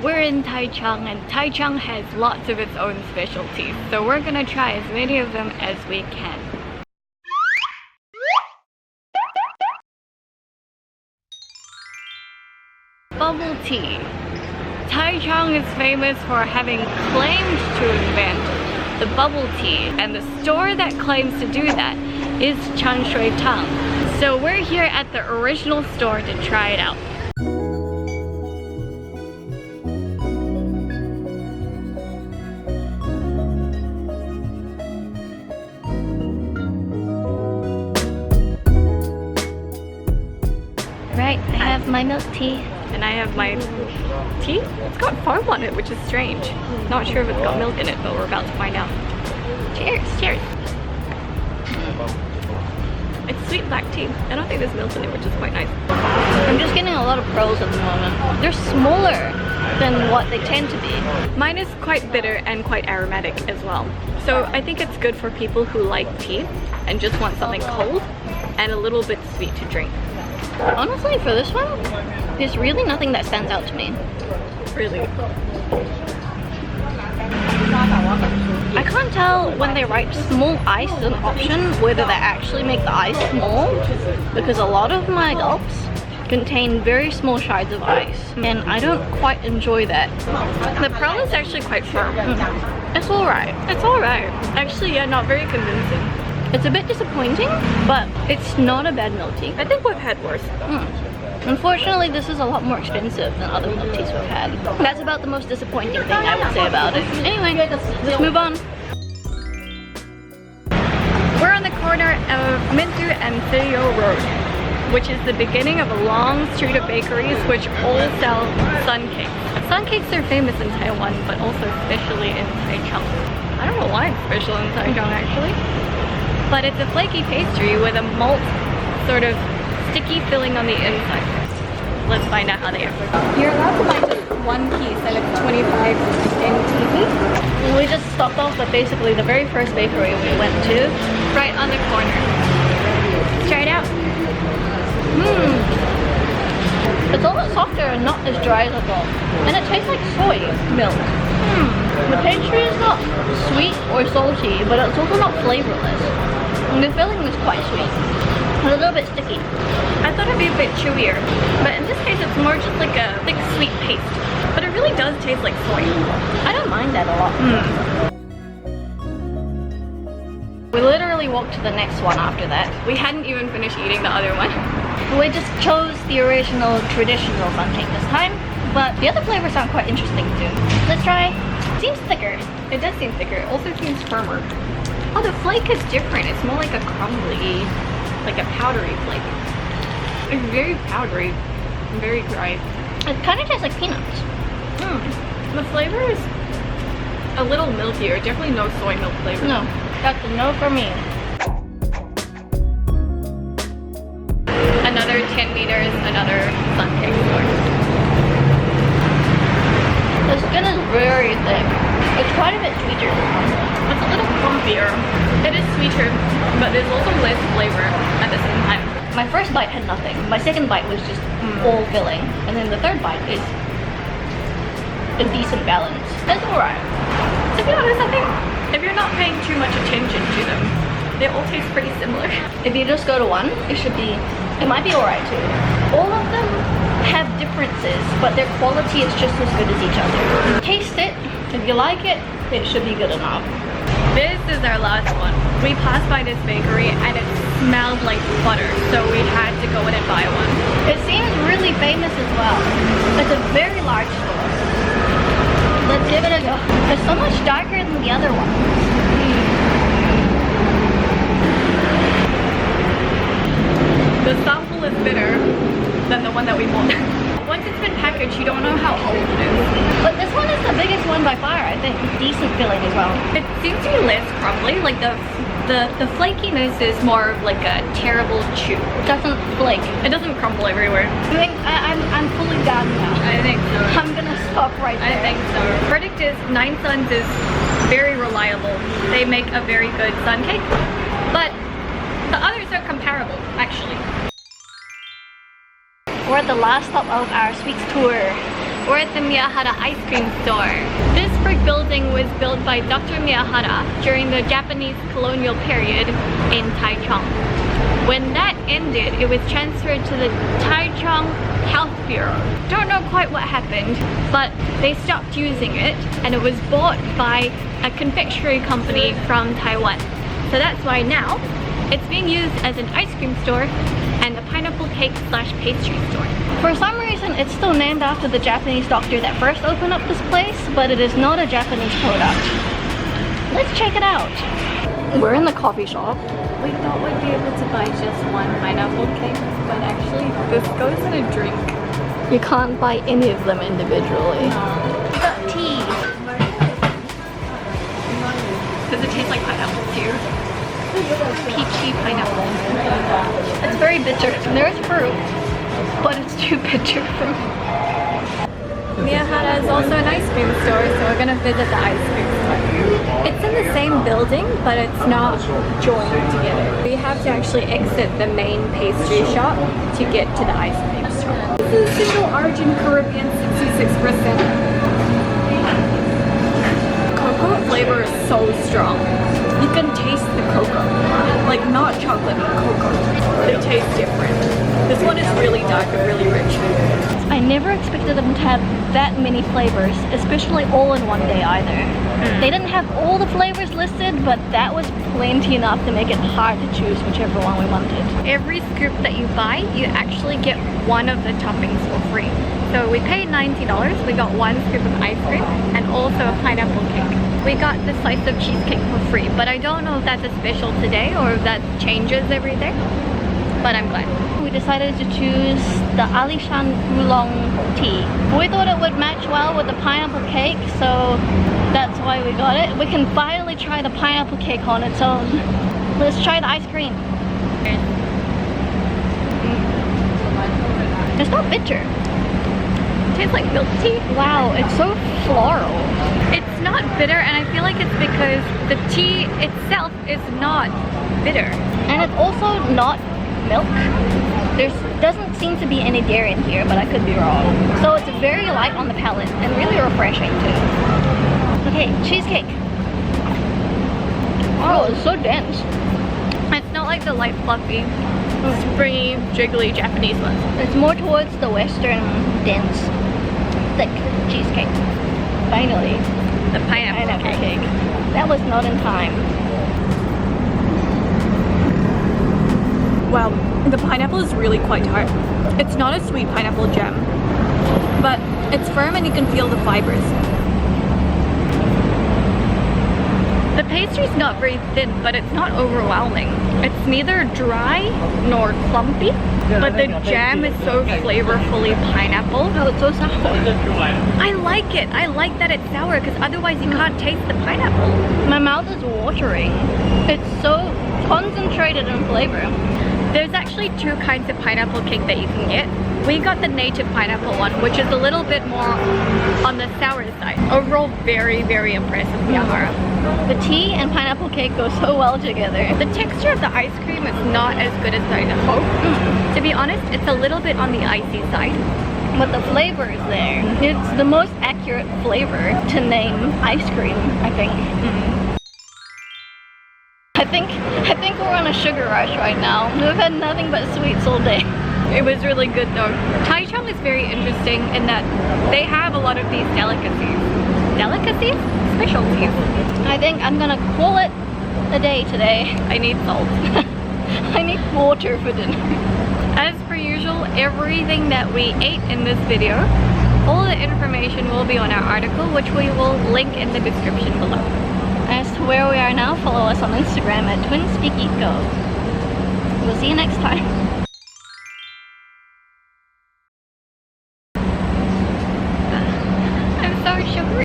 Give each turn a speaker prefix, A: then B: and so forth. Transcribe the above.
A: We're in Taichung, and Taichung has lots of its own specialties, so we're gonna try as many of them as we can. Bubble tea. Taichung is famous for having claimed to invent the bubble tea, and the store that claims to do that is Chun Shui Tang. So we're here at the original store to try it out. Right, I have my milk tea. And I have my tea. It's got foam on it, which is strange. Not sure if it's got milk in it, but we're about to find out. Cheers, cheers. It's sweet black tea. I don't think there's milk in it, which is quite nice. I'm just getting a lot of pearls at the moment. They're smaller than what they tend to be. Mine is quite bitter and quite aromatic as well. So I think it's good for people who like tea and just want something cold and a little bit sweet to drink. Honestly, for this one, there's really nothing that stands out to me. Really? I can't tell when they write small ice as an option whether they actually make the ice small, because a lot of my gulps contain very small shards of ice, and I don't quite enjoy that. The pearl is actually quite firm. It's alright. It's alright. Actually, yeah, not very convincing. It's a bit disappointing, but it's not a bad milk tea. I think we've had worse. Unfortunately, this is a lot more expensive than other milk teas we've had. That's about the most disappointing thing I would say about it. Anyway, let's move on. We're on the corner of Mintu and Feiyo Road, which is the beginning of a long street of bakeries which all sell sun cakes. Sun cakes are famous in Taiwan, but also especially in Taichung. I don't know why it's special in Taichung actually. But it's a flaky pastry with a malt sort of sticky filling on the inside. Let's find out how they are. You're allowed to buy just one piece and it's 25 NTD. We just stopped off at basically the very first bakery we went to, right on the corner. Let's try it out. It's a lot softer and not as dry as I thought. And it tastes like soy milk. The pastry is not sweet or salty, but it's also not flavorless. And the filling is quite sweet. It's a little bit sticky. I thought it'd be a bit chewier, but in this case it's more just like a thick sweet paste. But it really does taste like soy. I don't mind that a lot. We literally walked to the next one after that. We hadn't even finished eating the other one. We just chose the original traditional sun cake this time, but the other flavors sound quite interesting too. Let's try. It seems thicker. It does seem thicker. It also seems firmer. Oh, the flake is different. It's more like a crumbly, like a powdery flake. It's very powdery, very dry. It kind of tastes like peanuts. The flavor is a little milkier. Definitely no soy milk flavor. No, that's a no for me. Another 10 meters, another sun cake store. The skin is very thick. It's quite a bit sweeter. It's a little crumpier. It is sweeter, but there's also less flavor at the same time. My first bite had nothing. My second bite was just all filling. And then the third bite is a decent balance. It's alright. To be honest, I think if you're not paying too much attention to them, they all taste pretty similar. If you just go to one, it might be alright too. All of them have differences, but their quality is just as good as each other. Taste it. If you like it, it should be good enough. This is our last one. We passed by this bakery and it smelled like butter, so we had to go in and buy one. It seems really famous as well. It's a very large store. Let's give it a go. It's so much darker than the other one. The sample is bitter than the one that we bought. Once it's been packaged, you don't know how old it is. But this one is the biggest one by far, I think. Decent filling as well. It seems to be less crumbly. Like the flakiness is more of like a terrible chew. It doesn't flake. It doesn't crumble everywhere. I think I'm fully done now. I think so. I'm gonna stop right there. I think so. Verdict is 9 Suns is very reliable. They make a very good sun cake, but the others are comparable, actually. We're at the last stop of our sweets tour. We're at the Miyahara ice cream store. This brick building was built by Dr. Miyahara during the Japanese colonial period in Taichung. When that ended, it was transferred to the Taichung Health Bureau. Don't know quite what happened, but they stopped using it and it was bought by a confectionery company from Taiwan. So that's why now it's being used as an ice cream store and a pineapple cake slash pastry store. For some reason, it's still named after the Japanese doctor that first opened up this place, but it is not a Japanese product. Let's check it out. We're in the coffee shop.
B: We thought we'd be able to buy just one pineapple cake, but actually this goes in a drink.
A: You can't buy any of them individually. We got tea. Does it taste like pineapple too? Peachy pineapple. It's very bitter. There's fruit, but it's too bitter for me.
B: Miyahara is also an ice cream store, so we're gonna visit the ice cream store. It's in the same building, but it's not joined together. We have to actually exit the main pastry shop to get to the ice cream store. This is single origin Caribbean, 66%. Cocoa flavor is so strong. You can taste the cocoa. Like not chocolate, but cocoa. They taste different. This one is really dark and really rich.
A: I never expected them to have that many flavors, especially all in one day either. They didn't have all the flavors listed, but that was plenty enough to make it hard to choose whichever one we wanted. Every scoop that you buy, you actually get one of the toppings for free. So we paid $90, we got one scoop of ice cream and also a pineapple cake. We got the slice of cheesecake for free, but I don't know if that's a special today or if that changes every day, but I'm glad. We decided to choose the Alishan Oolong tea. We thought it would match well with the pineapple cake, so that's why we got it. We can finally try the pineapple cake on its own. Let's try the ice cream. It's not bitter. It tastes like milk tea. Wow, it's so floral. It's not bitter, and I feel like it's because the tea itself is not bitter. And it's also not milk. There doesn't seem to be any dairy in here, but I could be wrong. So it's very light on the palate and really refreshing too. Okay, cheesecake. Oh, it's so dense. It's not like the light, fluffy, springy, jiggly Japanese ones. It's more towards the Western, dense, thick cheesecake. Finally, the pineapple cake. That was not in time.
B: Wow, the pineapple is really quite tart. It's not a sweet pineapple jam, but it's firm and you can feel the fibers. The pastry's not very thin, but it's not overwhelming. It's neither dry nor clumpy, but the jam is so flavorfully pineapple.
A: Oh, it's so sour.
B: I like it. I like that it's sour because otherwise you can't taste the pineapple.
A: My mouth is watering. It's so concentrated in flavor.
B: There's actually two kinds of pineapple cake that you can get. We got the native pineapple one, which is a little bit more on the sour side. Overall, very, very impressive, Miyahara.
A: The tea and pineapple cake go so well together.
B: The texture of the ice cream is not as good as I hoped. To be honest, it's a little bit on the icy side.
A: But the flavor is there. It's the most accurate flavor to name ice cream, I think. I think we're on a sugar rush right now. We've had nothing but sweets all day.
B: It was really good though. Taichung is very interesting in that they have a lot of these delicacies. Delicacies? Specialties.
A: I think I'm gonna call it a day today.
B: I need salt.
A: I need water for dinner.
B: As per usual, everything that we ate in this video, all the information will be on our article, which we will link in the description below.
A: As to where we are now, follow us on Instagram at TwinSpeakEatGo. We'll see you next time.